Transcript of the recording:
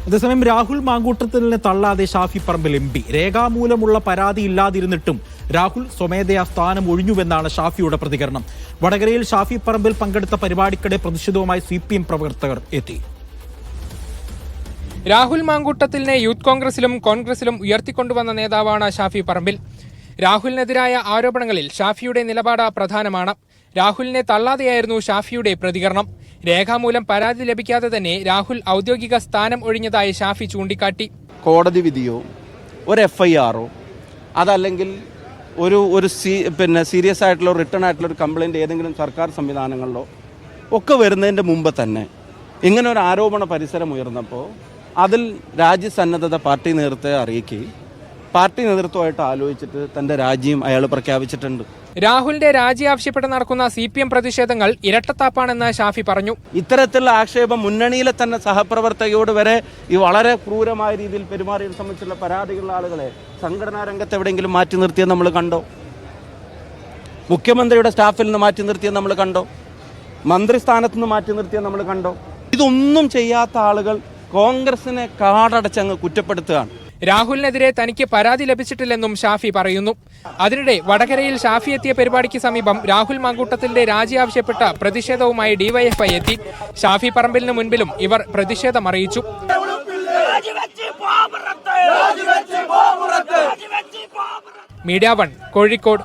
അതേസമയം രാഹുൽ മാങ്കൂട്ടത്തിലിനെ തള്ളാതെ ഷാഫി പറമ്പിൽ MP. രേഖാമൂലമുള്ള പരാതി ഇല്ലാതിരുന്നിട്ടും രാഹുൽ സ്വമേധയാ സ്ഥാനം ഒഴിഞ്ഞുവെന്നാണ് ഷാഫിയുടെ പ്രതികരണം. വടകരയിൽ ഷാഫി പറമ്പിൽ പങ്കെടുത്ത പരിപാടിക്കിടെ പ്രതിഷേധവുമായി CPM പ്രവർത്തകർ എത്തി. രാഹുൽ മാങ്കൂട്ടത്തിലിനെ യൂത്ത് കോൺഗ്രസിലും ഉയർത്തിക്കൊണ്ടുവന്ന നേതാവാണ് ഷാഫി പറമ്പിൽ. രാഹുലിനെതിരായ ആരോപണങ്ങളിൽ ഷാഫിയുടെ നിലപാട് പ്രധാനമാണ്. രാഹുലിനെ തള്ളാതെയായിരുന്നു ഷാഫിയുടെ പ്രതികരണം. രേഖാമൂലം പരാതി ലഭിക്കാതെ തന്നെ രാഹുൽ ഔദ്യോഗിക സ്ഥാനം ഒഴിഞ്ഞതായി ഷാഫി ചൂണ്ടിക്കാട്ടി. കോടതി വിധിയോ ഒരു FIRO അതല്ലെങ്കിൽ ഒരു സീരിയസ് ആയിട്ടുള്ള റിട്ടേൺ ആയിട്ടുള്ള ഒരു കംപ്ലയിൻറ്റ് ഏതെങ്കിലും സർക്കാർ സംവിധാനങ്ങളിലോ ഒക്കെ വരുന്നതിൻ്റെ മുമ്പ് തന്നെ ഇങ്ങനെ ഒരു ആരോപണ പരിസരം ഉയർന്നപ്പോൾ അതിൽ രാജ്യസന്നദ്ധത പാർട്ടി നേതൃത്വത്തെ അറിയിക്കുകയും പാർട്ടി നേതൃത്വമായിട്ട് ആലോചിച്ചിട്ട് തൻ്റെ രാജിയും അയാൾ പ്രഖ്യാപിച്ചിട്ടുണ്ട്. രാഹുലിന്റെ രാജി ആവശ്യപ്പെട്ട് നടക്കുന്ന CPM പ്രതിഷേധങ്ങൾ ഇരട്ടത്താപ്പാണെന്ന് ഷാഫി പറഞ്ഞു. ഇത്തരത്തിലുള്ള ആക്ഷേപം മുന്നണിയിലെ തന്നെ സഹപ്രവർത്തകയോട് വരെ ഈ വളരെ ക്രൂരമായ രീതിയിൽ പെരുമാറിയതിനെ സംബന്ധിച്ചുള്ള പരാതികളുള്ള ആളുകളെ സംഘടനാ രംഗത്ത് എവിടെയെങ്കിലും മാറ്റി നിർത്തിയത് നമ്മൾ കണ്ടോ? മുഖ്യമന്ത്രിയുടെ സ്റ്റാഫിൽ നിന്ന് മാറ്റി നിർത്തിയത് നമ്മൾ കണ്ടോ? മന്ത്രിസ്ഥാനത്ത് നിന്ന് മാറ്റി നിർത്തിയത് നമ്മൾ കണ്ടോ? ഇതൊന്നും ചെയ്യാത്ത ആളുകൾ കോൺഗ്രസിനെ കാടടച്ചങ്ങ് കുറ്റപ്പെടുത്തുകയാണ്. രാഹുലിനെതിരെ തനിക്ക് പരാതി ലഭിച്ചിട്ടില്ലെന്നും ഷാഫി പറയുന്നു. അതിനിടെ വടകരയിൽ ഷാഫി എത്തിയ പരിപാടിക്ക് സമീപം രാഹുൽ മാങ്കൂട്ടത്തിന്റെ രാജി ആവശ്യപ്പെട്ട പ്രതിഷേധവുമായി DYFI എത്തി. ഷാഫി പറമ്പിലിന് മുൻപിലും ഇവർ പ്രതിഷേധം അറിയിച്ചു. മീഡിയ 1 കോഴിക്കോട്.